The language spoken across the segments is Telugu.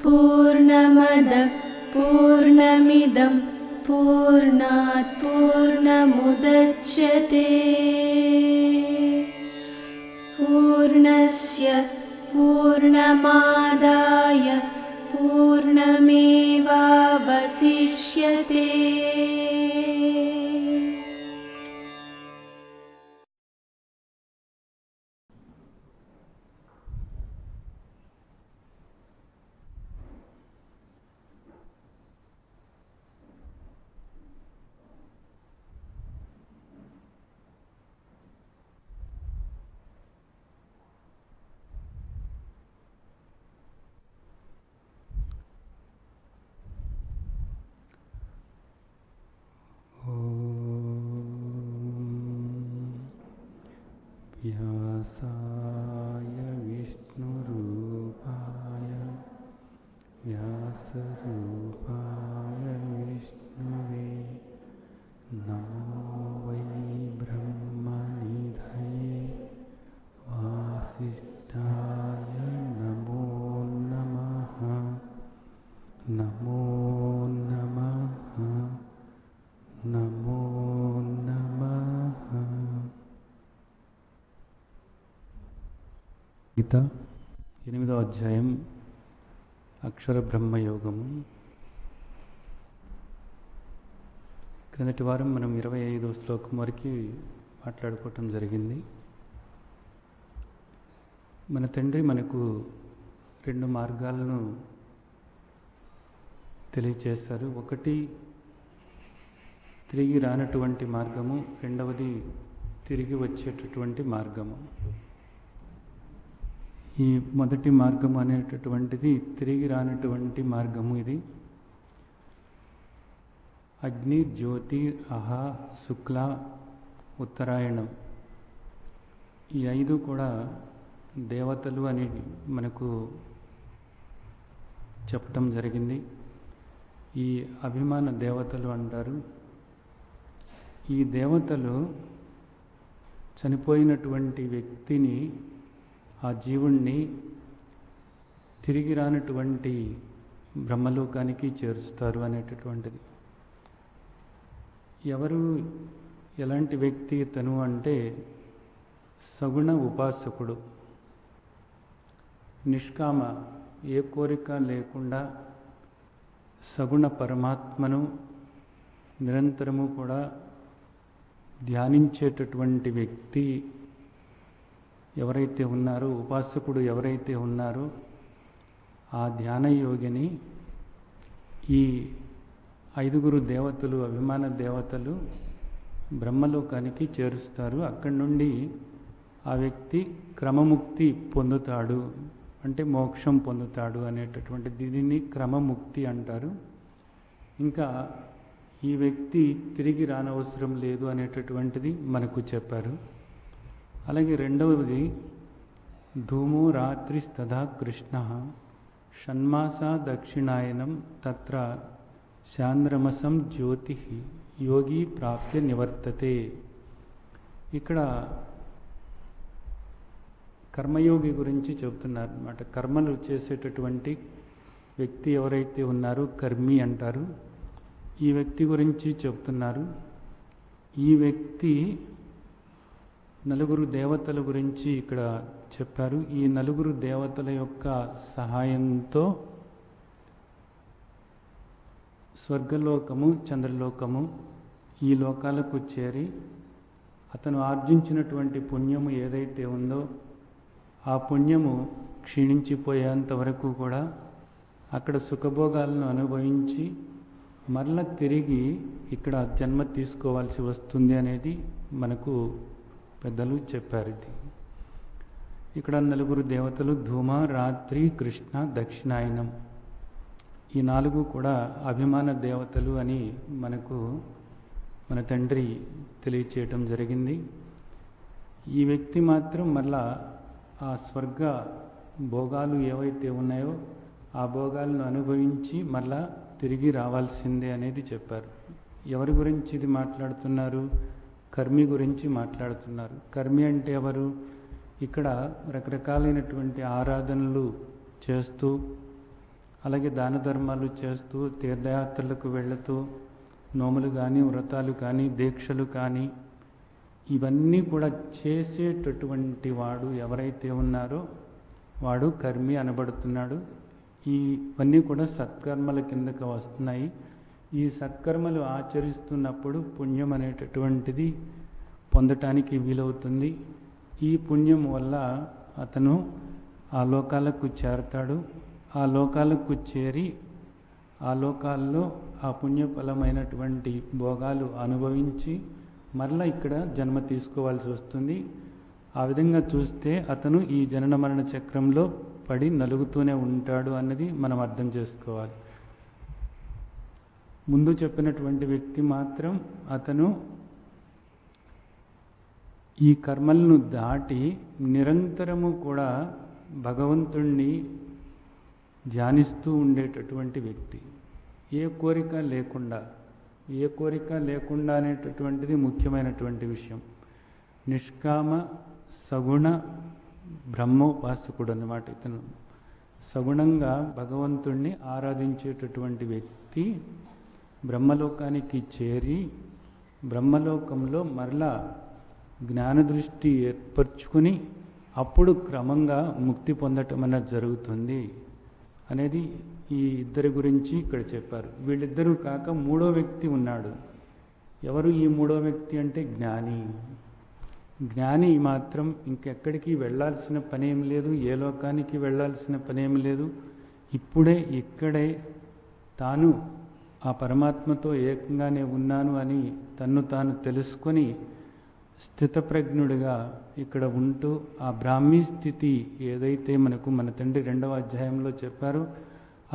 पूर्णमदः पूर्णमिदं पूर्णात् पूर्णमुदच्यते पूर्णस्य पूर्णमादाय पूर्णमेवावशिष्यते। व्यासाय विष्णुरूपाय व्यासरूपाय विष्णुवे नमो वै ब्रह्मनिधये वासिष्ठाय नमो नमः नमो नमः नमो नमः। గీత 8వ అధ్యాయం అక్షర బ్రహ్మయోగము. క్రిందటి వారం మనం 25వ శ్లోకం వరకు మాట్లాడుకోవటం జరిగింది. మన తండ్రి మనకు 2 మార్గాలను తెలియచేస్తారు. ఒకటి తిరిగి రానటువంటి మార్గము, రెండవది తిరిగి వచ్చేటటువంటి మార్గము. ఈ మొదటి మార్గం అనేటటువంటిది తిరిగి రానటువంటి మార్గము. ఇది అగ్ని, జ్యోతి, అహ, శుక్ల, ఉత్తరాయణం ఈ 5 కూడా దేవతలు అని మనకు చెప్పటం జరిగింది. ఈ అభిమాన దేవతలు అంటారు. ఈ దేవతలు చనిపోయినటువంటి వ్యక్తిని, ఆ జీవుణ్ణి తిరిగి రానటువంటి బ్రహ్మలోకానికి చేరుస్తారు అనేటటువంటిది. ఎవరు, ఎలాంటి వ్యక్తి తను అంటే సగుణ ఉపాసకుడు, నిష్కామ, ఏ కోరిక లేకుండా సగుణ పరమాత్మను నిరంతరము కూడా ధ్యానించేటటువంటి వ్యక్తి ఎవరైతే ఉన్నారో, ఉపాసకుడు ఎవరైతే ఉన్నారో ఆ ధ్యాన యోగిని ఈ 5 దేవతలు, అభిమాన దేవతలు బ్రహ్మలోకానికి చేరుస్తారు. అక్కడి నుండి ఆ వ్యక్తి క్రమముక్తి పొందుతాడు, అంటే మోక్షం పొందుతాడు అనేటటువంటి దీనిని క్రమముక్తి అంటారు. ఇంకా ఈ వ్యక్తి తిరిగి రానవసరం లేదు అనేటటువంటిది మనకు చెప్పారు. అలాగే రెండవది ధూమో రాత్రిస్తదా కృష్ణ షణ్మాస దక్షిణాయనం తత్ర శాంద్రమసం జ్యోతి యోగి ప్రాప్య నివర్తతే. ఇక్కడ కర్మయోగి గురించి చెబుతున్నారు అన్నమాట. కర్మలు చేసేటటువంటి వ్యక్తి ఎవరైతే ఉన్నారో కర్మి అంటారు. ఈ వ్యక్తి గురించి చెబుతున్నారు. ఈ వ్యక్తి 4 దేవతల గురించి ఇక్కడ చెప్పారు. ఈ 4 దేవతల యొక్క సహాయంతో స్వర్గలోకము, చంద్రలోకము ఈ లోకాలకు చేరి అతను ఆర్జించినటువంటి పుణ్యము ఏదైతే ఉందో ఆ పుణ్యము క్షీణించిపోయేంత వరకు కూడా అక్కడ సుఖభోగాలను అనుభవించి మరలా తిరిగి ఇక్కడ జన్మ తీసుకోవాల్సి వస్తుంది అనేది మనకు పెద్దలు చెప్పారు. ఇది ఇక్కడ 4 దేవతలు ధూమ, రాత్రి, కృష్ణ, దక్షిణాయనం ఈ 4 కూడా అభిమాన దేవతలు అని మనకు మన తండ్రి తెలియచేయటం జరిగింది. ఈ వ్యక్తి మాత్రం మళ్ళా ఆ స్వర్గ భోగాలు ఏవైతే ఉన్నాయో ఆ భోగాలను అనుభవించి మళ్ళా తిరిగి రావాల్సిందే అనేది చెప్పారు. ఎవరి గురించి ఇది మాట్లాడుతున్నారు? కర్మి గురించి మాట్లాడుతున్నారు. కర్మి అంటే ఎవరు? ఇక్కడ రకరకాలైనటువంటి ఆరాధనలు చేస్తూ, అలాగే దాన ధర్మాలు చేస్తూ, తీర్థయాత్రలకు వెళుతూ, నోములు కానీ, వ్రతాలు కానీ, దీక్షలు కానీ, ఇవన్నీ కూడా చేసేటటువంటి వాడు ఎవరైతే ఉన్నారో వాడు కర్మి అనబడుతున్నాడు. ఇవన్నీ కూడా సత్కర్మల కిందకు వస్తున్నాయి. ఈ సత్కర్మలు ఆచరిస్తున్నప్పుడు పుణ్యం అనేటటువంటిది పొందటానికి వీలవుతుంది. ఈ పుణ్యం వల్ల అతను ఆ లోకాలకు చేరతాడు. ఆ లోకాలకు చేరి ఆ లోకాల్లో ఆ పుణ్యఫలమైనటువంటి భోగాలు అనుభవించి మరలా ఇక్కడ జన్మ తీసుకోవాల్సి వస్తుంది. ఆ విధంగా చూస్తే అతను ఈ జనన మరణ చక్రంలో పడి నలుగుతూనే ఉంటాడు అన్నది మనం అర్థం చేసుకోవాలి. ముందు చెప్పినటువంటి వ్యక్తి మాత్రం అతను ఈ కర్మలను దాటి నిరంతరము కూడా భగవంతుణ్ణి ధ్యానిస్తూ ఉండేటటువంటి వ్యక్తి. ఏ కోరిక లేకుండా అనేటటువంటిది ముఖ్యమైనటువంటి విషయం. నిష్కామ సగుణ బ్రహ్మోపాసకుడు అన్నమాట. ఇతను సగుణంగా భగవంతుణ్ణి ఆరాధించేటటువంటి వ్యక్తి బ్రహ్మలోకానికి చేరి బ్రహ్మలోకంలో మరలా జ్ఞానదృష్టి ఏర్పరచుకుని అప్పుడు క్రమంగా ముక్తి పొందటం అనేది జరుగుతుంది అనేది ఈ ఇద్దరి గురించి ఇక్కడ చెప్పారు. వీళ్ళిద్దరూ కాక మూడో వ్యక్తి ఉన్నాడు. ఎవరు ఈ మూడో వ్యక్తి అంటే జ్ఞాని. జ్ఞాని మాత్రం ఇంకెక్కడికి వెళ్ళాల్సిన పనేం లేదు, ఏ లోకానికి వెళ్ళాల్సిన పనేం లేదు. ఇక్కడే తాను ఆ పరమాత్మతో ఏకంగానే ఉన్నాను అని తన్ను తాను తెలుసుకొని స్థితప్రజ్ఞుడిగా ఇక్కడ ఉంటూ ఆ బ్రాహ్మీ స్థితి ఏదైతే మనకు మన తండ్రి 2వ అధ్యాయంలో చెప్పారో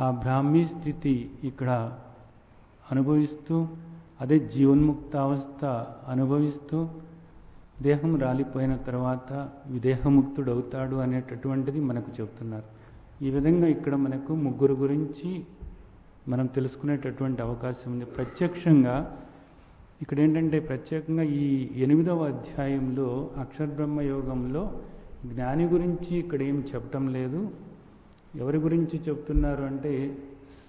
ఆ బ్రాహ్మీ స్థితి ఇక్కడ అనుభవిస్తూ అదే జీవన్ముక్తావస్థ అనుభవిస్తూ దేహం రాలిపోయిన తర్వాత విదేహముక్తుడవుతాడు అనేటటువంటిది మనకు చెప్తున్నారు. ఈ విధంగా ఇక్కడ మనకు ముగ్గురు గురించి మనం తెలుసుకునేటటువంటి అవకాశం ఉంది. ప్రత్యక్షంగా ఇక్కడ ఏంటంటే ప్రత్యేకంగా ఈ 8వ అధ్యాయంలో అక్షరబ్రహ్మ యోగంలో జ్ఞాని గురించి ఇక్కడ ఏం చెప్పటం లేదు. ఎవరి గురించి చెప్తున్నారు అంటే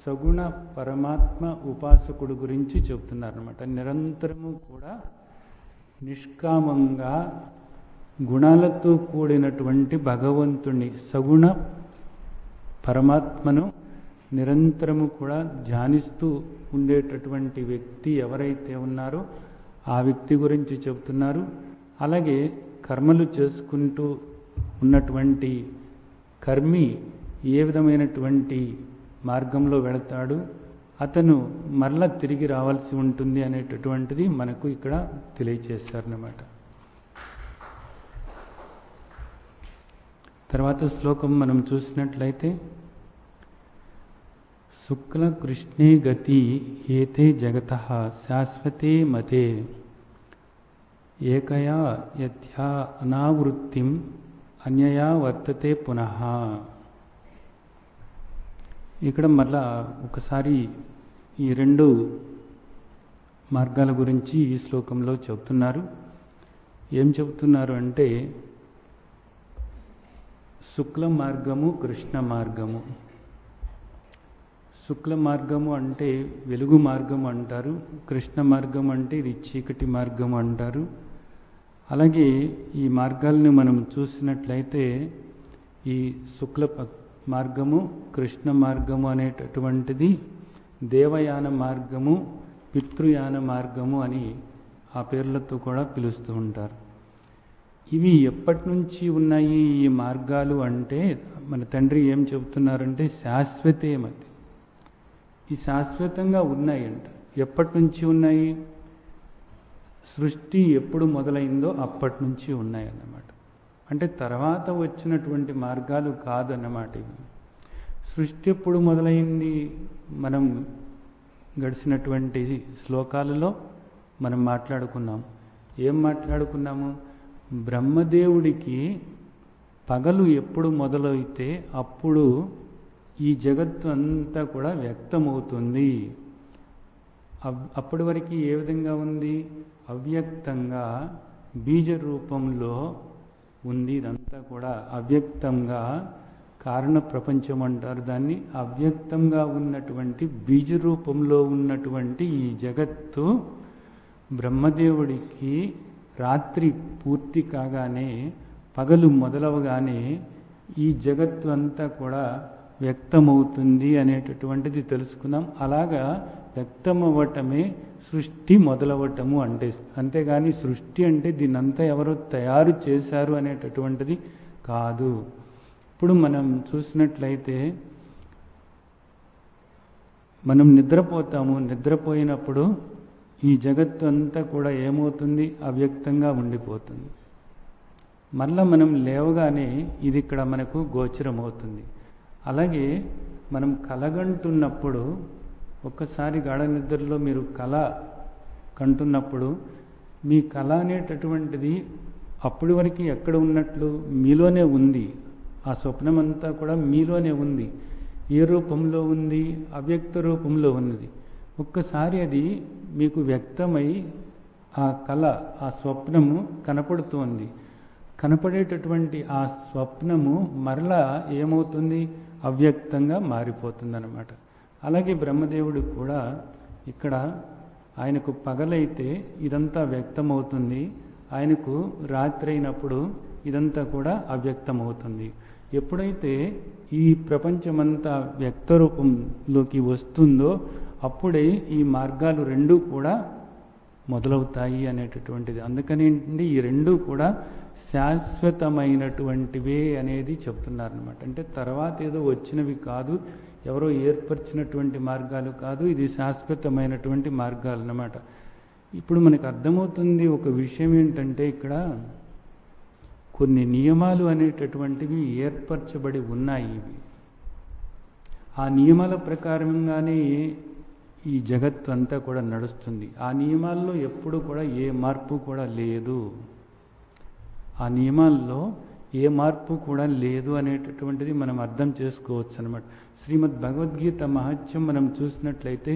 సగుణ పరమాత్మ ఉపాసకుడు గురించి చెప్తున్నారు అన్నమాట. నిరంతరము కూడా నిష్కామంగా గుణాలతో కూడినటువంటి భగవంతుణ్ణి సగుణ పరమాత్మను నిరంతరము కూడా ధ్యానిస్తూ ఉండేటటువంటి వ్యక్తి ఎవరైతే ఉన్నారో ఆ వ్యక్తి గురించి చెబుతున్నారు. అలాగే కర్మలు చేసుకుంటూ ఉన్నటువంటి కర్మి ఏ విధమైనటువంటి మార్గంలో వెళతాడు, అతను మరలా తిరిగి రావాల్సి ఉంటుంది అనేటటువంటిది మనకు ఇక్కడ తెలియచేశారన్నమాట. తర్వాత శ్లోకం మనం చూసినట్లయితే శుక్ల కృష్ణే గతి ఏతే జగతః శాశ్వతే మతే ఏకయా యథా అనావృత్తిం అన్యయా వర్తతే పునః. ఇక్కడ మరలా ఒకసారి ఈ 2 మార్గాల గురించి ఈ శ్లోకంలో చెబుతున్నారు. ఏం చెబుతున్నారు అంటే శుక్ల మార్గము, కృష్ణ మార్గము. శుక్ల మార్గము అంటే వెలుగు మార్గము అంటారు, కృష్ణ మార్గం అంటే ఇది చీకటి మార్గము అంటారు. అలాగే ఈ మార్గాలను మనం చూసినట్లయితే ఈ శుక్ల మార్గము, కృష్ణ మార్గము అనేటటువంటిది దేవయాన మార్గము, పితృయాన మార్గము అని ఆ పేర్లతో కూడా పిలుస్తూ ఉంటారు. ఇవి ఎప్పటి నుంచి ఉన్నాయి ఈ మార్గాలు అంటే మన తండ్రి ఏం చెబుతున్నారంటే శాశ్వతే మతి. ఈ శాశ్వతంగా ఉన్నాయంట. ఎప్పటి నుంచి ఉన్నాయి? సృష్టి ఎప్పుడు మొదలైందో అప్పటి నుంచి ఉన్నాయన్నమాట. అంటే తర్వాత వచ్చినటువంటి మార్గాలు కాదన్నమాట ఇవి. సృష్టి ఎప్పుడు మొదలైంది? మనం గడిచినటువంటి శ్లోకాలలో మనం మాట్లాడుకున్నాం. ఏం మాట్లాడుకున్నాము? బ్రహ్మదేవుడికి పగలు ఎప్పుడు మొదలైతే అప్పుడు ఈ జగత్తు అంతా కూడా వ్యక్తమవుతుంది. అప్పటి వరకు ఏ విధంగా ఉంది? అవ్యక్తంగా బీజ రూపంలో ఉంది. ఇదంతా కూడా అవ్యక్తంగా కారణ ప్రపంచం అంటారు దాన్ని. అవ్యక్తంగా ఉన్నటువంటి బీజ రూపంలో ఉన్నటువంటి ఈ జగత్తు బ్రహ్మదేవుడికి రాత్రి పూర్తి కాగానే పగలు మొదలవగానే ఈ జగత్తు అంతా కూడా వ్యక్తమవుతుంది అనేటటువంటిది తెలుసుకున్నాం. అలాగా వ్యక్తమవ్వటమే సృష్టి మొదలవటము అంటే. అంతేగాని సృష్టి అంటే దీన్నంతా ఎవరో తయారు చేశారు అనేటటువంటిది కాదు. ఇప్పుడు మనం చూసినట్లయితే మనం నిద్రపోతాము. నిద్రపోయినప్పుడు ఈ జగత్తు అంతా కూడా ఏమవుతుంది? అవ్యక్తంగా ఉండిపోతుంది. మళ్ళా మనం లేవగానే ఇది ఇక్కడ మనకు గోచరమవుతుంది. అలాగే మనం కలగంటున్నప్పుడు ఒక్కసారి గాఢ నిద్రలో మీరు కళ కంటున్నప్పుడు మీ కళ అనేటటువంటిది అప్పటి వరకు ఎక్కడ ఉన్నట్లు మీలోనే ఉంది. ఆ స్వప్నం అంతా కూడా మీలోనే ఉంది. ఏ రూపంలో ఉంది? అవ్యక్త రూపంలో ఉన్నది. ఒక్కసారి అది మీకు వ్యక్తమై ఆ కళ, ఆ స్వప్నము కనపడుతోంది. కనపడేటటువంటి ఆ స్వప్నము మరలా ఏమవుతుంది? అవ్యక్తంగా మారిపోతుంది అన్నమాట. అలాగే బ్రహ్మదేవుడు కూడా ఇక్కడ ఆయనకు పగలైతే ఇదంతా వ్యక్తమవుతుంది, ఆయనకు రాత్రి అయినప్పుడు ఇదంతా కూడా అవ్యక్తమవుతుంది. ఎప్పుడైతే ఈ ప్రపంచమంతా వ్యక్త రూపంలోకి వస్తుందో అప్పుడే ఈ మార్గాలు రెండూ కూడా మొదలవుతాయి అనేటటువంటిది. అందుకని ఏంటంటే ఈ రెండూ కూడా శాశ్వతమైనటువంటివే అనేది చెప్తున్నారనమాట. అంటే తర్వాత ఏదో వచ్చినవి కాదు, ఎవరో ఏర్పరిచినటువంటి మార్గాలు కాదు, ఇది శాశ్వతమైనటువంటి మార్గాలు అన్నమాట. ఇప్పుడు మనకు అర్థమవుతుంది ఒక విషయం ఏంటంటే ఇక్కడ కొన్ని నియమాలు అనేటటువంటివి ఏర్పరచబడి ఉన్నాయి. ఇవి ఆ నియమాల ప్రకారంగానే ఈ జగత్తు అంతా కూడా నడుస్తుంది. ఆ నియమాల్లో ఎప్పుడు కూడా ఏ మార్పు కూడా లేదు. ఆ నియమాల్లో ఏ మార్పు కూడా లేదు అనేటటువంటిది మనం అర్థం చేసుకోవచ్చు అనమాట. శ్రీమద్ భగవద్గీత మహత్యం మనం చూసినట్లయితే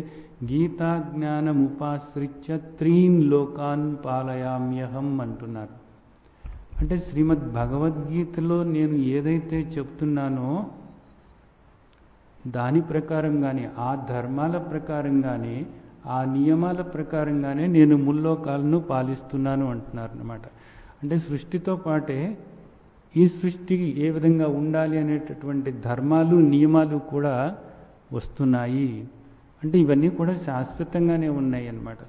గీతా జ్ఞానం ఉపాశ్రిత్య త్రీన్ లోకాన్ పాలయామ్యహం అంటున్నారు. అంటే శ్రీమద్ భగవద్గీతలో నేను ఏదైతే చెప్తున్నానో దాని ప్రకారంగానే, ఆ ధర్మాల ప్రకారంగానే, ఆ నియమాల ప్రకారంగానే నేను ముల్లోకాలను పాలిస్తున్నాను అంటున్నారు అన్నమాట. అంటే సృష్టితో పాటే ఈ సృష్టికి ఏ విధంగా ఉండాలి అనేటటువంటి ధర్మాలు, నియమాలు కూడా వస్తున్నాయి. అంటే ఇవన్నీ కూడా శాశ్వతంగానే ఉన్నాయి అన్నమాట.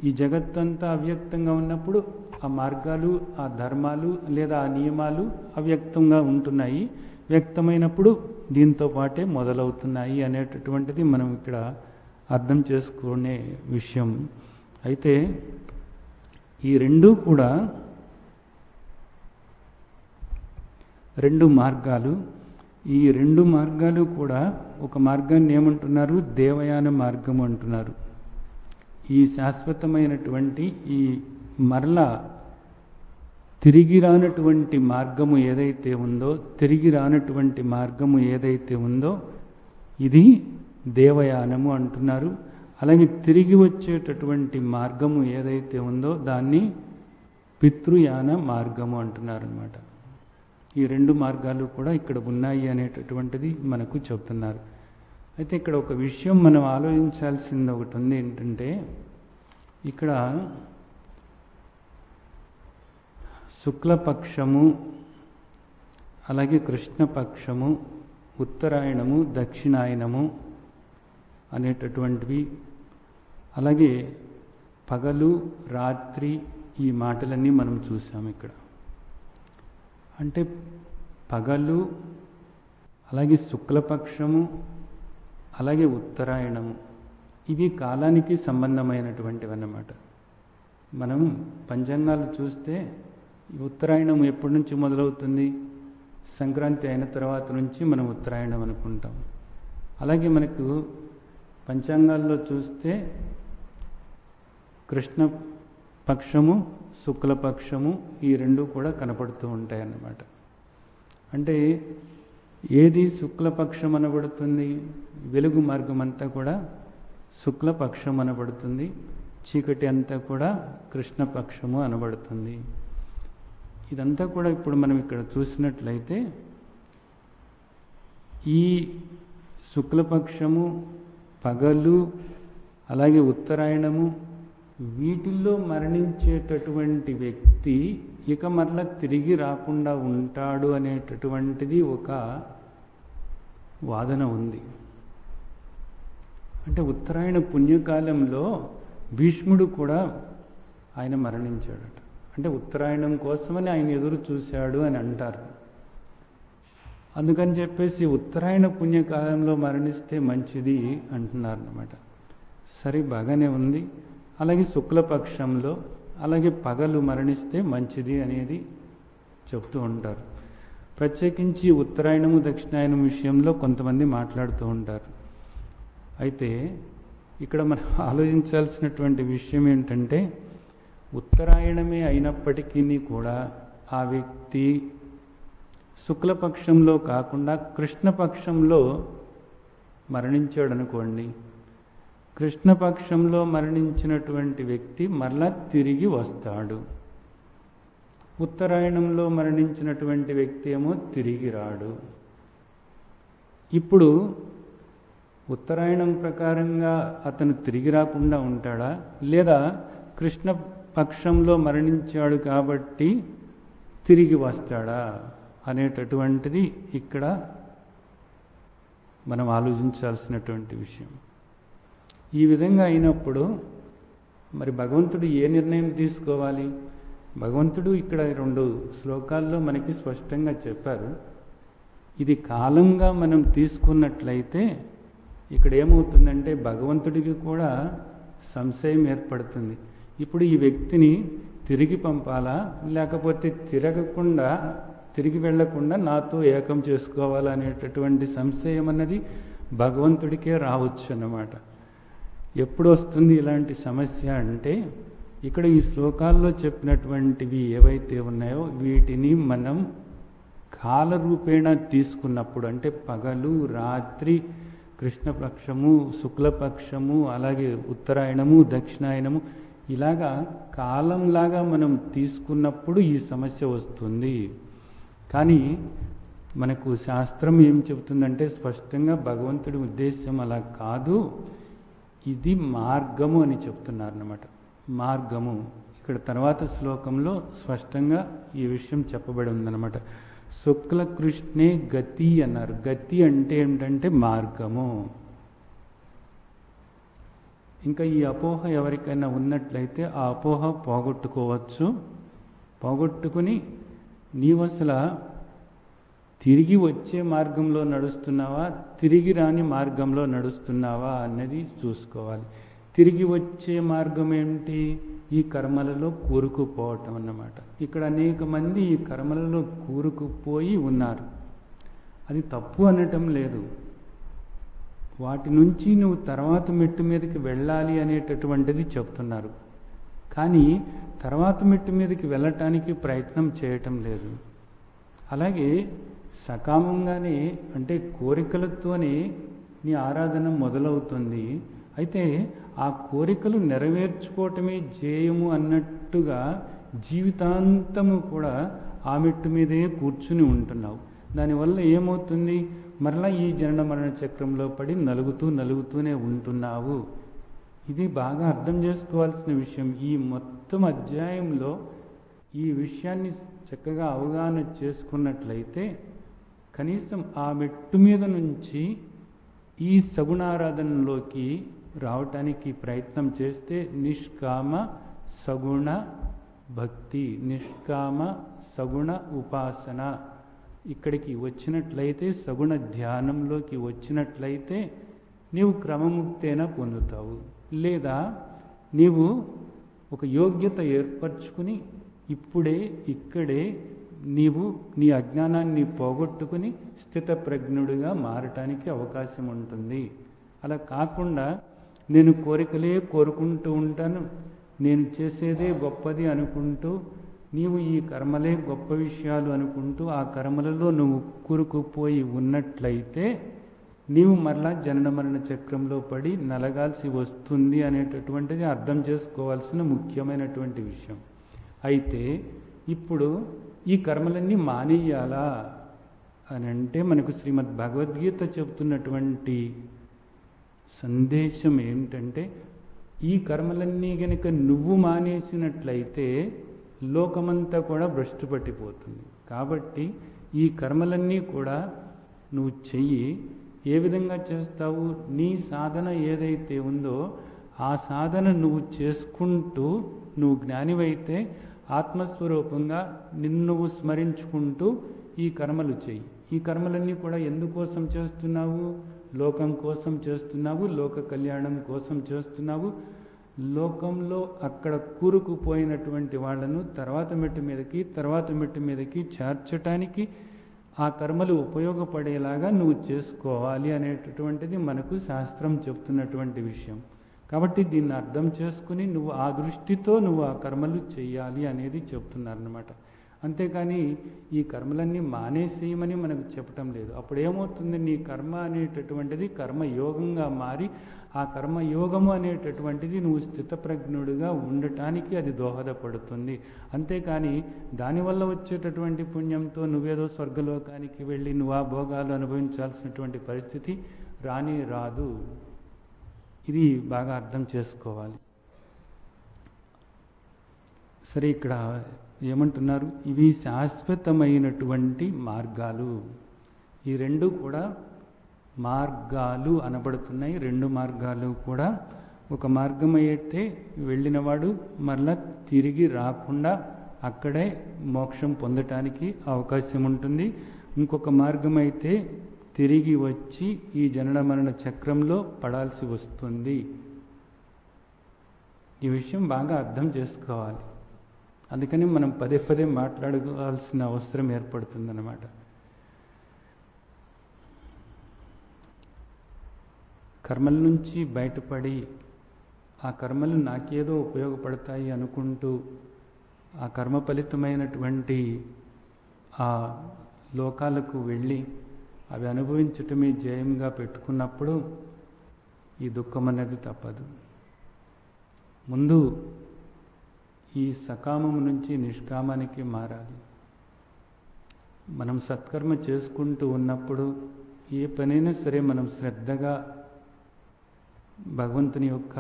ఈ జగత్తంతా అవ్యక్తంగా ఉన్నప్పుడు ఆ మార్గాలు, ఆ ధర్మాలు లేదా ఆ నియమాలు అవ్యక్తంగా ఉంటున్నాయి. వ్యక్తమైనప్పుడు దీంతో పాటే మొదలవుతున్నాయి అనేటటువంటిది మనం ఇక్కడ అర్థం చేసుకునే విషయం. అయితే ఈ రెండూ కూడా రెండు మార్గాలు. ఈ రెండు మార్గాలు కూడా ఒక మార్గాన్ని ఏమంటున్నారు? దేవయాన మార్గం అంటున్నారు. ఈ శాశ్వతమైనటువంటి ఈ మరలా తిరిగి రానటువంటి మార్గము ఏదైతే ఉందో, తిరిగి రానటువంటి మార్గము ఏదైతే ఉందో ఇది దేవయానము అంటున్నారు. అలాగే తిరిగి వచ్చేటటువంటి మార్గము ఏదైతే ఉందో దాన్ని పితృయాన మార్గము అంటున్నారు అన్నమాట. ఈ రెండు మార్గాలు కూడా ఇక్కడ ఉన్నాయి అనేటటువంటిది మనకు చెప్తున్నారు. అయితే ఇక్కడ ఒక విషయం మనం ఆలోచించాల్సింది ఒకటి ఉంది. ఏంటంటే ఇక్కడ శుక్లపక్షము, అలాగే కృష్ణపక్షము, ఉత్తరాయణము, దక్షిణాయనము అనేటటువంటివి, అలాగే పగలు, రాత్రి, ఈ మాటలన్నీ మనం చూసాము ఇక్కడ. అంటే పగలు, అలాగే శుక్లపక్షము, అలాగే ఉత్తరాయణము, ఇవి కాలానికి సంబంధమైనటువంటివి అన్నమాట. మనం పంచాంగాలు చూస్తే ఉత్తరాయణం ఎప్పటి నుంచి మొదలవుతుంది? సంక్రాంతి అయిన తర్వాత నుంచి మనం ఉత్తరాయణం అనుకుంటాం. అలాగే మనకు పంచాంగాల్లో చూస్తే కృష్ణ పక్షము, శుక్లపక్షము, ఈ రెండు కూడా కనపడుతూ ఉంటాయి అన్నమాట. అంటే ఏది శుక్లపక్షం అనబడుతుంది? వెలుగు మార్గం అంతా కూడా శుక్లపక్షం అనబడుతుంది. చీకటి అంతా కూడా కృష్ణపక్షము అనబడుతుంది. ఇదంతా కూడా ఇప్పుడు మనం ఇక్కడ చూసినట్లయితే ఈ శుక్లపక్షము, పగలు, అలాగే ఉత్తరాయణము, వీటిల్లో మరణించేటటువంటి వ్యక్తి ఇక మరలా తిరిగి రాకుండా ఉంటాడు అనేటటువంటిది ఒక వాదన ఉంది. అంటే ఉత్తరాయణ పుణ్యకాలంలో భీష్ముడు కూడా ఆయన మరణించాడట. అంటే ఉత్తరాయణం కోసమని ఆయన ఎదురు చూశాడు అని అంటారు. అందుకని చెప్పేసి ఉత్తరాయణ పుణ్యకాలంలో మరణిస్తే మంచిది అంటున్నారు అన్నమాట. సరే, బాగానే ఉంది. అలాగే శుక్లపక్షంలో, అలాగే పగలు మరణిస్తే మంచిది అనేది చెప్తూ ఉంటారు. ప్రత్యేకించి ఉత్తరాయణము, దక్షిణాయనం విషయంలో కొంతమంది మాట్లాడుతూ ఉంటారు. అయితే ఇక్కడ మనం ఆలోచించాల్సినటువంటి విషయం ఏంటంటే, ఉత్తరాయణమే అయినప్పటికీ కూడా ఆ వ్యక్తి శుక్లపక్షంలో కాకుండా కృష్ణపక్షంలో మరణించాడు అనుకోండి. కృష్ణపక్షంలో మరణించినటువంటి వ్యక్తి మరలా తిరిగి వస్తాడు. ఉత్తరాయణంలో మరణించినటువంటి వ్యక్తి ఏమో తిరిగి రాడు. ఇప్పుడు ఉత్తరాయణం ప్రకారంగా అతను తిరిగి రాకుండా ఉంటాడా, లేదా కృష్ణ పక్షంలో మరణించాడు కాబట్టి తిరిగి వస్తాడా అనేటటువంటిది ఇక్కడ మనం ఆలోచించాల్సినటువంటి విషయం. ఈ విధంగా అయినప్పుడు మరి భగవంతుడు ఏ నిర్ణయం తీసుకోవాలి? భగవంతుడు ఇక్కడ 2 శ్లోకాల్లో మనకి స్పష్టంగా చెప్పారు. ఇది కాలంగా మనం తీసుకున్నట్లయితే ఇక్కడ ఏమవుతుందంటే భగవంతుడికి కూడా సంశయం ఏర్పడుతుంది. ఇప్పుడు ఈ వ్యక్తిని తిరిగి పంపాలా, లేకపోతే తిరిగి వెళ్లకుండా నాతో ఏకం చేసుకోవాలనేటటువంటి సంశయం అన్నది భగవంతుడికే రావచ్చు అన్నమాట. ఎప్పుడు వస్తుంది ఇలాంటి సమస్య అంటే, ఇక్కడ ఈ శ్లోకాల్లో చెప్పినటువంటివి ఏవైతే ఉన్నాయో వీటిని మనం కాలరూపేణ తీసుకున్నప్పుడు, అంటే పగలు, రాత్రి, కృష్ణపక్షము, శుక్లపక్షము, అలాగే ఉత్తరాయణము, దక్షిణాయనము, ఇలాగా కాలంలాగా మనం తీసుకున్నప్పుడు ఈ సమస్య వస్తుంది. కానీ మనకు శాస్త్రం ఏం చెబుతుందంటే స్పష్టంగా భగవంతుడి ఉద్దేశం అలా కాదు, ఇది మార్గము అని చెప్తున్నారు అన్నమాట. మార్గము ఇక్కడ తర్వాత శ్లోకంలో స్పష్టంగా ఈ విషయం చెప్పబడి ఉందన్నమాట. శుక్ల కృష్ణే గతి అన్నారు. గతి అంటే ఏమిటంటే మార్గము. ఇంకా ఈ అపోహ ఎవరికైనా ఉన్నట్లయితే ఆ అపోహ పోగొట్టుకోవచ్చు. పోగొట్టుకుని నీవసలు తిరిగి వచ్చే మార్గంలో నడుస్తున్నావా, తిరిగి రాని మార్గంలో నడుస్తున్నావా అన్నది చూసుకోవాలి. తిరిగి వచ్చే మార్గం ఏమిటి? ఈ కర్మలలో కూరుకుపోవటం అన్నమాట. ఇక్కడ అనేక మంది ఈ కర్మలలో కూరుకుపోయి ఉన్నారు. అది తప్పు అనటం లేదు. వాటి నుంచి నువ్వు తర్వాత మెట్టు మీదకి వెళ్ళాలి అనేటటువంటిది చెప్తున్నారు. కానీ తర్వాత మెట్టు మీదకి వెళ్ళటానికి ప్రయత్నం చేయటం లేదు. అలాగే సకామంగానే, అంటే కోరికలతోనే నీ ఆరాధన మొదలవుతుంది. అయితే ఆ కోరికలు నెరవేర్చుకోవటమే ధ్యేయము అన్నట్టుగా జీవితాంతము కూడా ఆ మెట్టు మీదే కూర్చుని ఉంటున్నావు. దానివల్ల ఏమవుతుంది? మరలా ఈ జనన మరణ చక్రంలో పడి నలుగుతూనే ఉంటున్నావు. ఇది బాగా అర్థం చేసుకోవాల్సిన విషయం. ఈ మొత్తం అధ్యాయంలో ఈ విషయాన్ని చక్కగా అవగాహన చేసుకున్నట్లయితే కనీసం ఆ మెట్టు మీద నుంచి ఈ సగుణారాధనలోకి రావటానికి ప్రయత్నం చేస్తే నిష్కామ సగుణ భక్తి, నిష్కామ సగుణ ఉపాసన ఇక్కడికి వచ్చినట్లయితే, సగుణ ధ్యానంలోకి వచ్చినట్లయితే నీవు క్రమముక్తేన పొందుతావు. లేదా నీవు ఒక యోగ్యత ఏర్పరచుకుని ఇప్పుడే ఇక్కడే నీవు నీ అజ్ఞానాన్ని పోగొట్టుకుని స్థితప్రజ్ఞుడిగా మారటానికి అవకాశం ఉంటుంది. అలా కాకుండా నేను కోరికలే కోరుకుంటూ ఉంటాను, నేను చేసేదే గొప్పది అనుకుంటూ, నీవు ఈ కర్మలే గొప్ప విషయాలు అనుకుంటూ ఆ కర్మలలో నువ్వు కూరుకుపోయి ఉన్నట్లయితే నీవు మరలా జనన మరణ చక్రంలో పడి నలగాల్సి వస్తుంది అనేటటువంటిది అర్థం చేసుకోవాల్సిన ముఖ్యమైనటువంటి విషయం. అయితే ఇప్పుడు ఈ కర్మలన్నీ మానేయాలా అని అంటే మనకు శ్రీమద్ భగవద్గీత చెబుతున్నటువంటి సందేశం ఏమిటంటే, ఈ కర్మలన్నీ గనుక నువ్వు మానేసినట్లయితే లోకమంతా కూడా భ్రష్టు పట్టిపోతుంది. కాబట్టి ఈ కర్మలన్నీ కూడా నువ్వు చెయ్యి. ఏ విధంగా చేస్తావు? నీ సాధన ఏదైతే ఉందో ఆ సాధన నువ్వు చేసుకుంటూ, నువ్వు జ్ఞానివైతే ఆత్మస్వరూపంగా నిన్ను స్మరించుకుంటూ ఈ కర్మలు చెయ్యి. ఈ కర్మలన్నీ కూడా ఎందుకోసం చేస్తున్నావు? లోకం కోసం చేస్తున్నావు, లోక కళ్యాణం కోసం చేస్తున్నావు. లోకంలో అక్కడ కూరుకుపోయినటువంటి వాళ్ళను తర్వాత మెట్టు మీదకి చేర్చటానికి ఆ కర్మలు ఉపయోగపడేలాగా నువ్వు చేసుకోవాలి అనేటటువంటిది మనకు శాస్త్రం చెప్తున్నటువంటి విషయం. కాబట్టి దీన్ని అర్థం చేసుకుని నువ్వు ఆ దృష్టితో నువ్వు ఆ కర్మలు చెయ్యాలి అనేది చెప్తున్నారన్నమాట. అంతేకాని ఈ కర్మలన్నీ మానేసేయమని మనకు చెప్పటం లేదు. అప్పుడు ఏమవుతుంది? నీ కర్మ అనేటటువంటిది కర్మయోగంగా మారి ఆ కర్మయోగము అనేటటువంటిది నువ్వు స్థితప్రజ్ఞుడిగా ఉండటానికి అది దోహదపడుతుంది. అంతేకాని దానివల్ల వచ్చేటటువంటి పుణ్యంతో నువ్వేదో స్వర్గలోకానికి వెళ్ళి నువ్వు ఆ భోగాలు అనుభవించాల్సినటువంటి పరిస్థితి రాదు. ఇది బాగా అర్థం చేసుకోవాలి. సరే, ఇక్కడ ఏమంటున్నారు? ఇవి శాశ్వతమైనటువంటి మార్గాలు. ఈ రెండు కూడా మార్గాలు అనబడుతున్నాయి. రెండు మార్గాలు కూడా ఒక మార్గం అయితే వెళ్ళినవాడు మరలా తిరిగి రాకుండా అక్కడే మోక్షం పొందటానికి అవకాశం ఉంటుంది. ఇంకొక మార్గం అయితే తిరిగి వచ్చి ఈ జనన మరణ చక్రంలో పడాల్సి వస్తుంది. ఈ విషయం బాగా అర్థం చేసుకోవాలి. అందుకని మనం పదే మాట్లాడుకోవాల్సిన అవసరం ఏర్పడుతుందన్నమాట. కర్మల నుంచి బయటపడి ఆ కర్మలు నాకేదో ఉపయోగపడతాయి అనుకుంటూ ఆ కర్మ ఫలితమైనటువంటి ఆ లోకాలకు వెళ్ళి అవి అనుభవించటమే జయంగా పెట్టుకున్నప్పుడు ఈ దుఃఖం అనేది తప్పదు. ముందు ఈ సకామము నుంచి నిష్కామానికి మారాలి. మనం సత్కర్మ చేసుకుంటూ ఉన్నప్పుడు ఏ పనైనా సరే మనం శ్రద్ధగా భగవంతుని యొక్క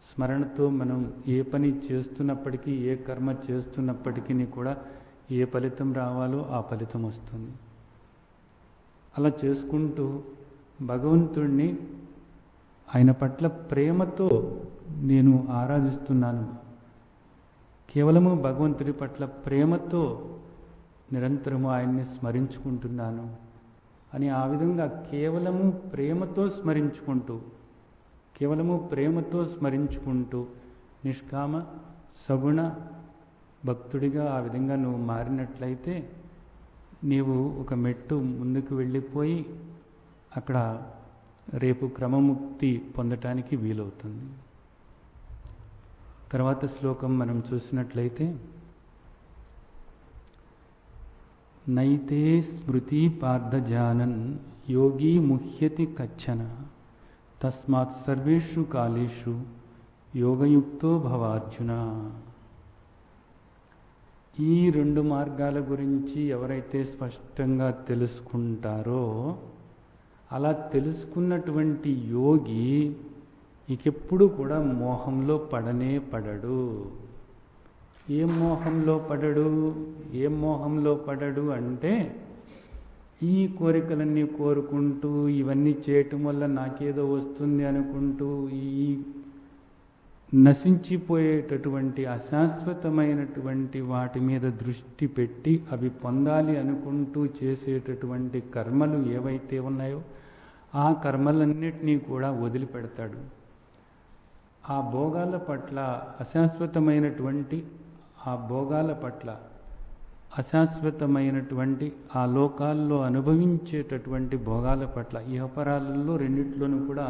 స్మరణతో మనం ఏ పని చేస్తున్నప్పటికీ, ఏ కర్మ చేస్తున్నప్పటికీ కూడా ఏ ఫలితం రావాలో ఆ ఫలితం వస్తుంది. అలా చేసుకుంటూ భగవంతుణ్ణి ఆయన పట్ల ప్రేమతో నేను ఆరాధిస్తున్నాను, కేవలము భగవంతుడి పట్ల ప్రేమతో నిరంతరము ఆయన్ని స్మరించుకుంటున్నాను అని ఆ విధంగా కేవలము ప్రేమతో స్మరించుకుంటూ నిష్కామ సగుణ భక్తుడిగా ఆ విధంగా నువ్వు మారినట్లయితే నీవు ఒక మెట్టు ముందుకు వెళ్ళిపోయి అక్కడ రేపు క్రమముక్తి పొందటానికి వీలవుతుంది. తర్వాత శ్లోకం మనం చూసినట్లయితే, నైతే స్మృతి పార్థజానన్ యోగి ముహ్యతి కచ్చన తస్మాత్ సర్వేషు కాలేషు యోగయుక్తో భవార్జున. ఈ రెండు మార్గాల గురించి ఎవరైతే స్పష్టంగా తెలుసుకుంటారో అలా తెలుసుకున్నటువంటి యోగి ఇకెప్పుడు కూడా మోహంలో పడడు. ఏం మోహంలో పడడు అంటే, ఈ కోరికలన్నీ కోరుకుంటూ ఇవన్నీ చేయటం వల్ల నాకేదో వస్తుంది అనుకుంటూ ఈ నశించిపోయేటటువంటి అశాశ్వతమైనటువంటి వాటి మీద దృష్టి పెట్టి అవి పొందాలి అనుకుంటూ చేసేటటువంటి కర్మలు ఏవైతే ఉన్నాయో ఆ కర్మలన్నిటినీ కూడా వదిలిపెడతాడు. ఆ భోగాల పట్ల అశాశ్వతమైనటువంటి ఆ లోకాల్లో అనుభవించేటటువంటి భోగాల పట్ల, ఇహపరాలలో రెండిట్లోనూ కూడా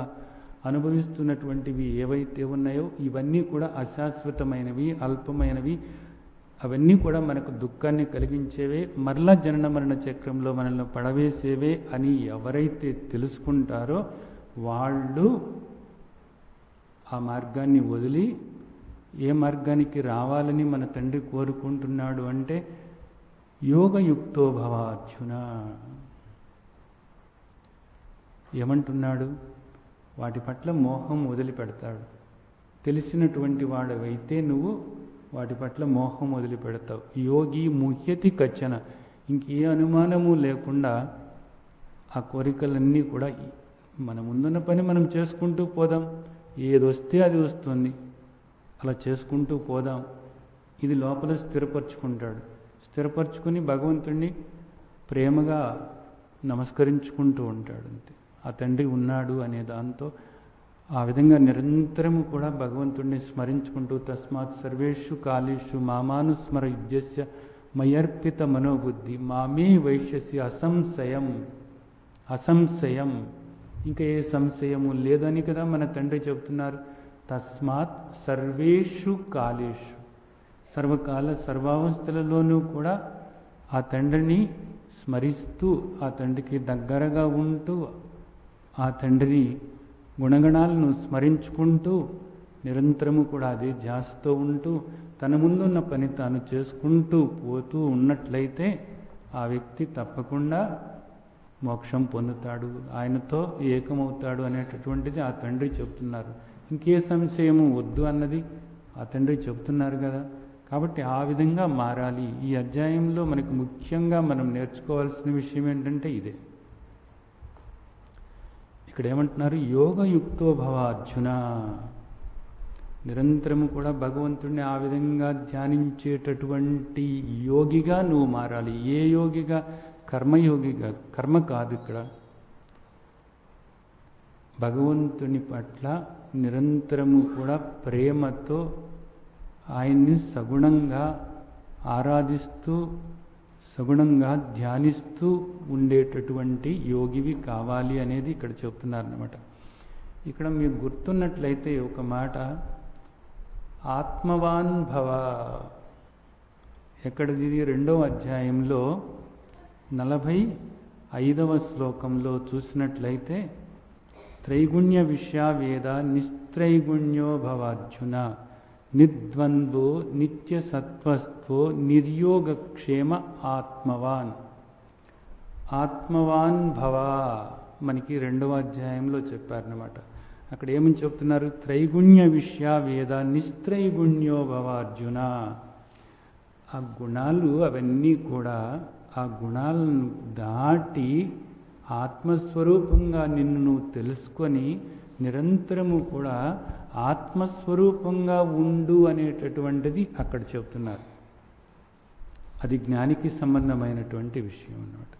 అనుభవిస్తున్నటువంటివి ఏవైతే ఉన్నాయో ఇవన్నీ కూడా అశాశ్వతమైనవి, అల్పమైనవి, అవన్నీ కూడా మనకు దుఃఖాన్ని కలిగించేవే, మరలా జనన మరణ చక్రంలో మనల్ని పడవేసేవే అని ఎవరైతే తెలుసుకుంటారో వాళ్ళు ఆ మార్గాన్ని వదిలి ఏ మార్గానికి రావాలని మన తండ్రి కోరుకుంటున్నాడు అంటే యోగయుక్తో భవ అర్జున. ఏమంటున్నాడు? వాటి పట్ల మోహం వదిలిపెడతాడు. తెలిసినటువంటి వాడవైతే నువ్వు వాటి పట్ల మోహం వదిలిపెడతావు. యోగి ముహ్యతి కచ్చన, ఇంకే అనుమానము లేకుండా ఆ కోరికలన్నీ కూడా మన ముందున్న పని మనం చేసుకుంటూ పోదాం, ఏదొస్తే అది వస్తుంది, అలా చేసుకుంటూ పోదాం. ఇది లోపల స్థిరపరచుకుంటాడు. స్థిరపరచుకుని భగవంతుణ్ణి ప్రేమగా నమస్కరించుకుంటూ ఉంటాడు. అంతే, ఆ తండ్రి ఉన్నాడు అనే దాంతో ఆ విధంగా నిరంతరము కూడా భగవంతుడిని స్మరించుకుంటూ తస్మాత్ సర్వేషు కాలేషు మామానుస్మర యుజ్యస్య మయర్పిత మనోబుద్ధి మామే వైశ్యసి అసంశయం. అసంశయం, ఇంకా ఏ సంశయము లేదని కదా మన తండ్రి చెబుతున్నారు. తస్మాత్ సర్వేషు కాలేషు, సర్వకాల సర్వావస్థలలోనూ కూడా ఆ తండ్రిని స్మరిస్తూ ఆ తండ్రికి దగ్గరగా ఉంటూ ఆ తండ్రిని గుణగణాలను స్మరించుకుంటూ నిరంతరము కూడా అదే ధ్యాసతో ఉంటూ తన ముందున్న పని తాను చేసుకుంటూ పోతూ ఉన్నట్లయితే ఆ వ్యక్తి తప్పకుండా మోక్షం పొందుతాడు, ఆయనతో ఏకమవుతాడు అనేటటువంటిది ఆ తండ్రి చెప్తున్నారు. ఇంకే సంశయము వద్దు అన్నది ఆ తండ్రి చెప్తున్నారు కదా. కాబట్టి ఆ విధంగా మారాలి. ఈ అధ్యాయంలో మనకు ముఖ్యంగా మనం నేర్చుకోవాల్సిన విషయం ఏంటంటే ఇదే. ఇక్కడ ఏమంటున్నారు? యోగయుక్తో భవ అర్జున. నిరంతరము కూడా భగవంతుడిని ఆ విధంగా ధ్యానించేటటువంటి యోగిగా నువ్వు మారాలి. ఏ యోగిగా? కర్మయోగిగా. కర్మ కాదు ఇక్కడ. భగవంతుని పట్ల నిరంతరము కూడా ప్రేమతో ఆయన్ని సగుణంగా ఆరాధిస్తూ సగుణంగా ధ్యానిస్తూ ఉండేటటువంటి యోగివి కావాలి అనేది ఇక్కడ చెప్తున్నారన్నమాట. ఇక్కడ మీకు గుర్తున్నట్లయితే ఒక మాట, ఆత్మవాన్ భవ. ఎక్కడిది? 2వ అధ్యాయంలో 45వ శ్లోకంలో చూసినట్లయితే త్రైగుణ్య విషయావేద నిస్త్రైగుణ్యో భవ అర్జున నిర్ద్వంద్వో నిత్య సత్వస్థో నిర్యోగక్షేమ ఆత్మవాన్. ఆత్మవాన్ భవ మనకి 2వ అధ్యాయంలో చెప్పారన్నమాట. అక్కడ ఏమని చెప్తున్నారు? త్రైగుణ్య విషయావేద నిస్త్రైగుణ్యో భవ అర్జున. ఆ గుణాలు అవన్నీ కూడా ఆ గుణాలను దాటి ఆత్మస్వరూపంగా నిన్ను నువ్వు తెలుసుకొని నిరంతరము కూడా ఆత్మస్వరూపంగా ఉండు అనేటటువంటిది అక్కడ చెప్తున్నారు. అది జ్ఞానికి సంబంధమైనటువంటి విషయం అన్నమాట.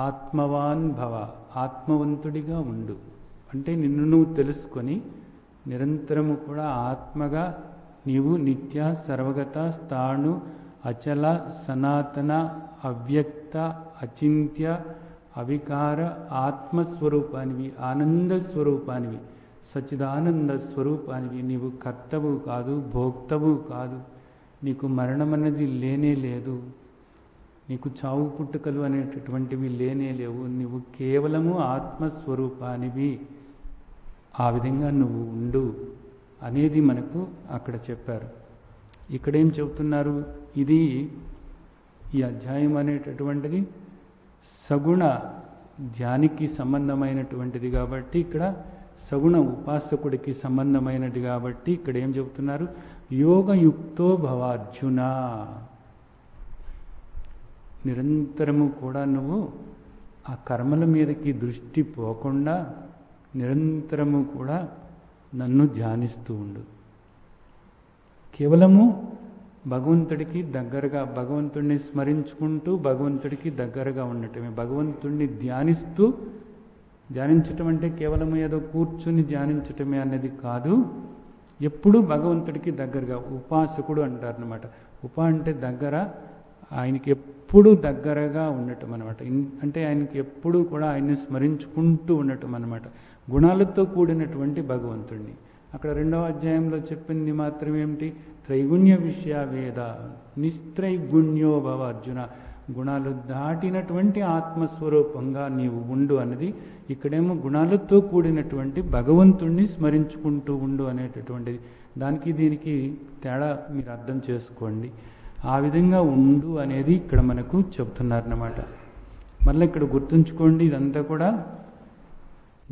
ఆత్మవాన్ భవ, ఆత్మవంతుడిగా ఉండు అంటే నిన్ను నువ్వు తెలుసుకొని నిరంతరము కూడా ఆత్మగా నీవు నిత్య సర్వగత స్థాణు అచల సనాతన అవ్యక్త అచింత్య అవికార ఆత్మస్వరూపానివి, ఆనంద స్వరూపానివి, సచ్చిదానంద స్వరూపానివి. నీవు కర్తవు కాదు, భోక్తవు కాదు, నీకు మరణం అన్నది లేనే లేదు, నీకు చావు పుట్టుకలు అనేటటువంటివి లేనే లేవు, నువ్వు కేవలము ఆత్మస్వరూపానివి. ఆ విధంగా నువ్వు ఉండు అనేది మనకు అక్కడ చెప్పారు. ఇక్కడేం చెబుతున్నారు? ఇది ఈ అధ్యాయం అనేటటువంటిది సగుణ ధ్యానికి సంబంధమైనటువంటిది కాబట్టి, ఇక్కడ సగుణ ఉపాసకుడికి సంబంధమైనది కాబట్టి ఇక్కడ ఏం చెబుతున్నారు? యోగయుక్తో భవ అర్జున. నిరంతరము కూడా నువ్వు ఆ కర్మల మీదకి దృష్టి పోకుండా నిరంతరము కూడా నన్ను ధ్యానిస్తూ ఉండు. కేవలము భగవంతుడికి దగ్గరగా, భగవంతుడిని స్మరించుకుంటూ భగవంతుడికి దగ్గరగా ఉండటమే. భగవంతుడిని ధ్యానిస్తూ, ధ్యానించటం అంటే కేవలం ఏదో కూర్చుని ధ్యానించటమే అనేది కాదు. ఎప్పుడూ భగవంతుడికి దగ్గరగా. ఉపాసకుడు అంటారనమాట. అంటే దగ్గర, ఆయనకి ఎప్పుడూ దగ్గరగా ఉండటం అనమాట. అంటే ఆయనకి ఎప్పుడూ కూడా ఆయన్ని స్మరించుకుంటూ ఉండటం అనమాట. గుణాలతో కూడినటువంటి భగవంతుడిని. అక్కడ 2వ అధ్యాయంలో చెప్పింది మాత్రం ఏమిటి? త్రైగుణ్య విషయ వేద నిస్త్రైగుణ్యో భవ అర్జున, గుణాలు దాటినటువంటి ఆత్మస్వరూపంగా నీవు ఉండు అన్నది. ఇక్కడేమో గుణాలతో కూడినటువంటి భగవంతుణ్ణి స్మరించుకుంటూ ఉండు అనేటటువంటిది. దానికి దీనికి తేడా మీరు అర్థం చేసుకోండి. ఆ విధంగా ఉండు అనేది ఇక్కడ మనకు చెప్తున్నారన్నమాట. మళ్ళీ ఇక్కడ గుర్తుంచుకోండి, ఇదంతా కూడా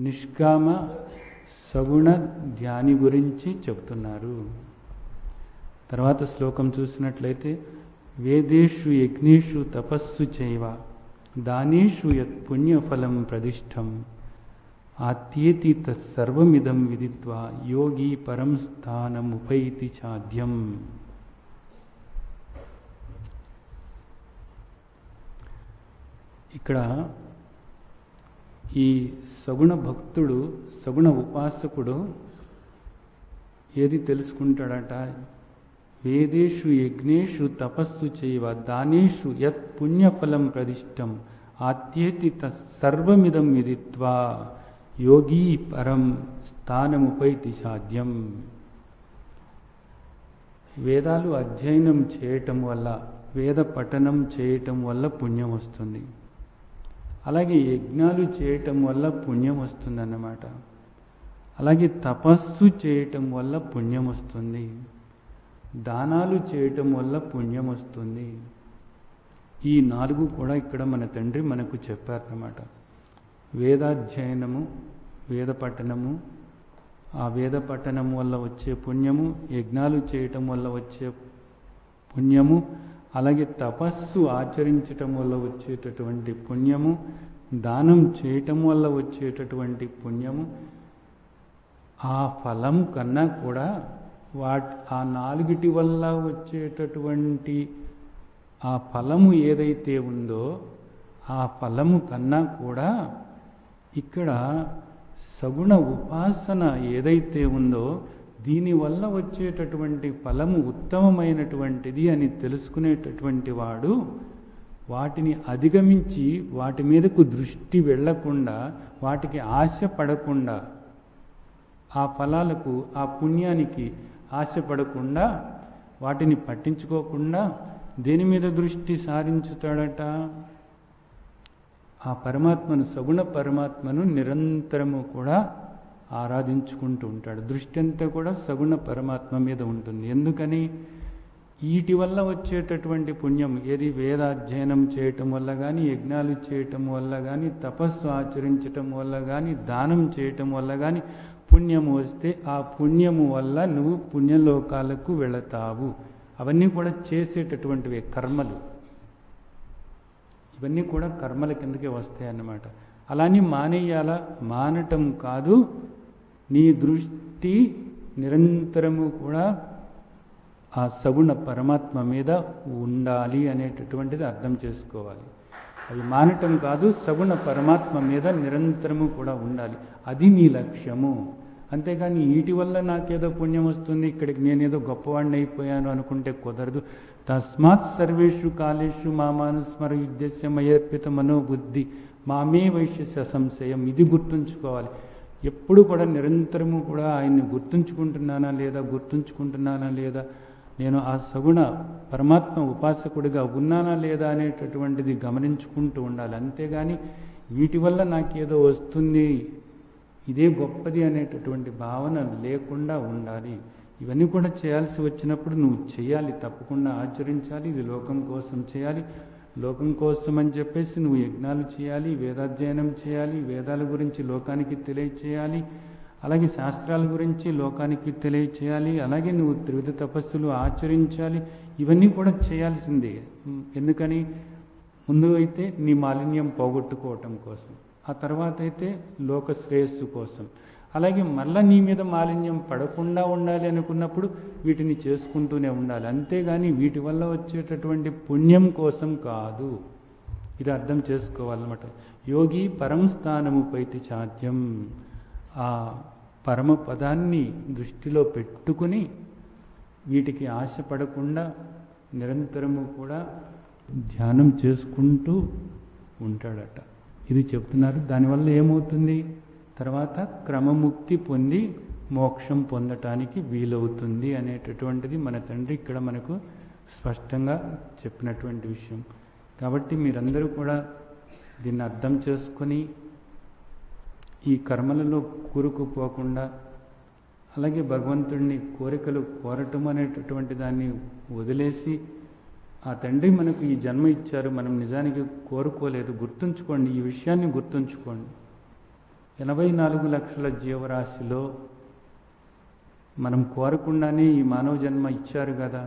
నిష్కామ సగుణ ధ్యాని గురించి చెప్తున్నారు. తర్వాత శ్లోకం చూసినట్లయితే వేదేషు యజ్ఞేషు తపస్సు చైవ దానేషు యత్ పుణ్యఫలం ప్రదిష్టం ఆత్యేతి తత్సర్వమిదం విదిత్వా యోగి పరం స్థానముపైతి చాద్యం. ఇక్కడ ఈ సగుణ భక్తుడు, సగుణ ఉపాసకుడు ఏది తెలుసుకుంటాడట? వేదేషు యజ్ఞేషు తపస్సు చైవ దానేషు యత్ పుణ్యఫలం ప్రదిష్టం ఆత్యేతి తత్సర్వమిదం విదిత్వా యోగి పరం స్థానముపైతి సాధ్యం. వేదాలు అధ్యయనం చేయటం వల్ల, వేద పఠనం చేయటం వల్ల పుణ్యం వస్తుంది. అలాగే యజ్ఞాలు చేయటం వల్ల పుణ్యం వస్తుందన్నమాట. అలాగే తపస్సు చేయటం వల్ల పుణ్యం వస్తుంది. దానాలు చేయటం వల్ల పుణ్యం వస్తుంది. ఈ 4 కూడా ఇక్కడ మన తండ్రి మనకు చెప్పారన్నమాట. వేదాధ్యయనము, వేద పఠనము, ఆ వేద పఠనం వల్ల వచ్చే పుణ్యము, యజ్ఞాలు చేయటం వల్ల వచ్చే పుణ్యము, అలాగే తపస్సు ఆచరించటం వల్ల వచ్చేటటువంటి పుణ్యము, దానం చేయటం వల్ల వచ్చేటటువంటి పుణ్యము, ఆ ఫలం కన్నా కూడా ఆ 4 వల్ల వచ్చేటటువంటి ఆ ఫలము ఏదైతే ఉందో ఆ ఫలము కన్నా కూడా ఇక్కడ సగుణ ఉపాసన ఏదైతే ఉందో దీనివల్ల వచ్చేటటువంటి ఫలము ఉత్తమమైనటువంటిది అని తెలుసుకునేటటువంటి వాడు వాటిని అధిగమించి వాటి మీదకు దృష్టి వెళ్లకుండా, వాటికి ఆశ పడకుండా, ఆ ఫలాలకు, ఆ పుణ్యానికి ఆశపడకుండా, వాటిని పట్టించుకోకుండా దేని మీద దృష్టి సారించుతాడట? ఆ పరమాత్మను, సగుణ పరమాత్మను నిరంతరము కూడా ఆరాధించుకుంటూ ఉంటాడు. దృష్టి అంతా కూడా సగుణ పరమాత్మ మీద ఉంటుంది. ఎందుకని? వీటి వల్ల వచ్చేటటువంటి పుణ్యం ఏది? వేదాధ్యయనం చేయటం వల్ల కానీ, యజ్ఞాలు చేయటం వల్ల కానీ, తపస్సు ఆచరించటం వల్ల కానీ, దానం చేయటం వల్ల కానీ పుణ్యము వస్తే ఆ పుణ్యము వల్ల నువ్వు పుణ్యలోకాలకు వెళతావు. అవన్నీ కూడా చేసేటటువంటివే కర్మలు. ఇవన్నీ కూడా కర్మల కిందకే వస్తాయి అన్నమాట. అలాని మానేయాలా? మానటం కాదు, నీ దృష్టి నిరంతరము కూడా ఆ సగుణ పరమాత్మ మీద ఉండాలి అనేటటువంటిది అర్థం చేసుకోవాలి. అవి మానటం కాదు, సగుణ పరమాత్మ మీద నిరంతరము కూడా ఉండాలి. అది నీ లక్ష్యము. అంతేగాని వీటి వల్ల నాకేదో పుణ్యం వస్తుంది, ఇక్కడికి నేనేదో గొప్పవాడిని అయిపోయాను అనుకుంటే కుదరదు. తస్మాత్ సర్వేషు కాలేషు మామానుస్మర యుద్ధస్య మయర్పిత మనోబుద్ధి మామే వైశ్యస్య సంశయం. ఇది గుర్తుంచుకోవాలి. ఎప్పుడు కూడా నిరంతరము కూడా ఆయన్ని గుర్తుంచుకుంటున్నానా లేదా, నేను ఆ సగుణ పరమాత్మ ఉపాసకుడిగా ఉన్నానా లేదా అనేటటువంటిది గమనించుకుంటూ ఉండాలి. అంతేగాని వీటి వల్ల నాకేదో వస్తుంది, ఇదే గొప్పది అనేటటువంటి భావన లేకుండా ఉండాలి. ఇవన్నీ కూడా చేయాల్సి వచ్చినప్పుడు నువ్వు చేయాలి, తప్పకుండా ఆచరించాలి. ఇది లోకం కోసం చేయాలి. లోకం కోసం అని చెప్పేసి నువ్వు యజ్ఞాలు చేయాలి, వేదాధ్యయనం చేయాలి, వేదాల గురించి లోకానికి తెలియచేయాలి, అలాగే శాస్త్రాల గురించి లోకానికి తెలియచేయాలి, అలాగే నువ్వు త్రివిధ తపస్సులు ఆచరించాలి. ఇవన్నీ కూడా చేయాల్సిందే. ఎందుకని? ముందు అయితే నీ మాలిన్యం పోగొట్టుకోవటం కోసం, ఆ తర్వాత అయితే లోక శ్రేయస్సు కోసం, అలాగే మళ్ళీ నీ మీద మాలిన్యం పడకుండా ఉండాలి అనుకున్నప్పుడు వీటిని చేసుకుంటూనే ఉండాలి. అంతేగాని వీటి వల్ల వచ్చేటటువంటి పుణ్యం కోసం కాదు. ఇది అర్థం చేసుకోవాలన్నమాట. యోగి పరం స్థానముపైతి చాద్యం. ఆ పరమ పదాన్ని దృష్టిలో పెట్టుకుని వీటికి ఆశపడకుండా నిరంతరము కూడా ధ్యానం చేసుకుంటూ ఉంటాడట. ఇది చెప్తున్నారు. దానివల్ల ఏమవుతుంది? తర్వాత క్రమముక్తి పొంది మోక్షం పొందటానికి వీలవుతుంది అనేటటువంటిది మన తండ్రి ఇక్కడ మనకు స్పష్టంగా చెప్పినటువంటి విషయం. కాబట్టి మీరందరూ కూడా దీన్ని అర్థం చేసుకొని ఈ కర్మలలో కూరుకుపోకుండా, అలాగే భగవంతుడిని కోరికలు కోరటం అనేటటువంటి దాన్ని వదిలేసి, ఆ తండ్రి మనకు ఈ జన్మ ఇచ్చారు, మనం నిజానికి కోరుకోలేదు. గుర్తుంచుకోండి, ఈ విషయాన్ని గుర్తుంచుకోండి. 84 లక్షల జీవరాశిలో మనం కోరకుండానే ఈ మానవ జన్మ ఇచ్చారు కదా.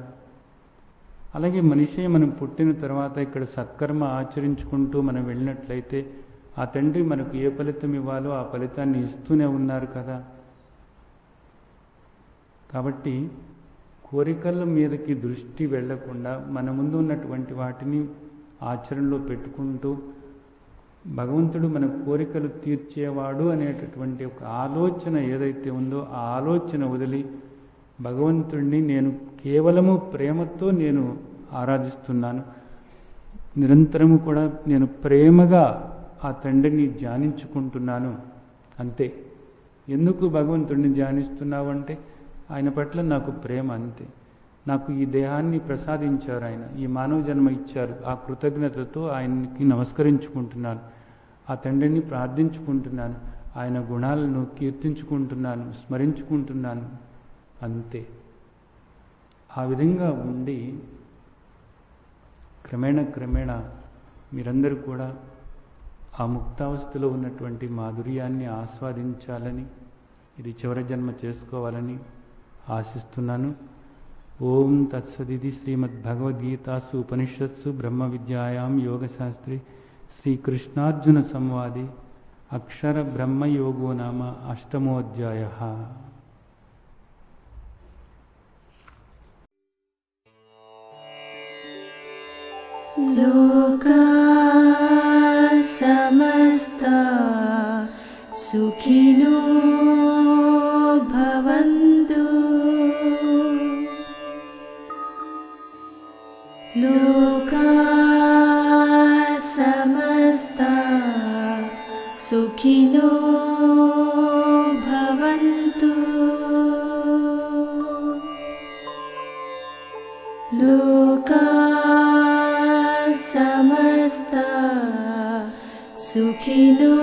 అలాగే మనిషి మనం పుట్టిన తర్వాత ఇక్కడ సత్కర్మ ఆచరించుకుంటూ మనం వెళ్ళినట్లయితే ఆ తండ్రి మనకు ఏ ఫలితం ఇవ్వాలో ఆ ఫలితాన్ని ఇస్తూనే ఉన్నారు కదా. కాబట్టి కోరికల మీదకి దృష్టి వెళ్లకుండా మన ముందు ఉన్నటువంటి వాటిని ఆచరణలో పెట్టుకుంటూ, భగవంతుడు మన కోరికలు తీర్చేవాడు అనేటటువంటి ఒక ఆలోచన ఏదైతే ఉందో ఆ ఆలోచన వదిలి, భగవంతుడిని నేను కేవలము ప్రేమతో నేను ఆరాధిస్తున్నాను, నిరంతరము కూడా నేను ప్రేమగా ఆ తండ్రిని ధ్యానించుకుంటున్నాను అంతే. ఎందుకు భగవంతుడిని ధ్యానిస్తున్నావు అంటే ఆయన పట్ల నాకు ప్రేమ అంతే. నాకు ఈ దేహాన్ని ప్రసాదించారు, ఆయన ఈ మానవ జన్మ ఇచ్చారు, ఆ కృతజ్ఞతతో ఆయనకి నమస్కరించుకుంటున్నాను, ఆ తండ్రిని ప్రార్థించుకుంటున్నాను, ఆయన గుణాలను కీర్తించుకుంటున్నాను, స్మరించుకుంటున్నాను అంతే. ఆ విధంగా ఉండి క్రమేణా మీరందరూ కూడా ఆ ముక్తావస్థలో ఉన్నటువంటి మాధుర్యాన్ని ఆస్వాదించాలని, ఇది చివరి జన్మ చేసుకోవాలని ఆశిస్తున్నాను. ఓం తత్సదితి శ్రీమద్భగవద్గీతాసు ఉపనిషత్సు బ్రహ్మ విద్యాయాం యోగశాస్త్రే శ్రీకృష్ణార్జున సంవాదే అక్షర బ్రహ్మయోగో నామ 8వ అధ్యాయః. లోకా సమస్తా సుఖినో భవంతు. లోకా సమస్తా సుఖినో భవంతు. లోకా సమస్తా సుఖినో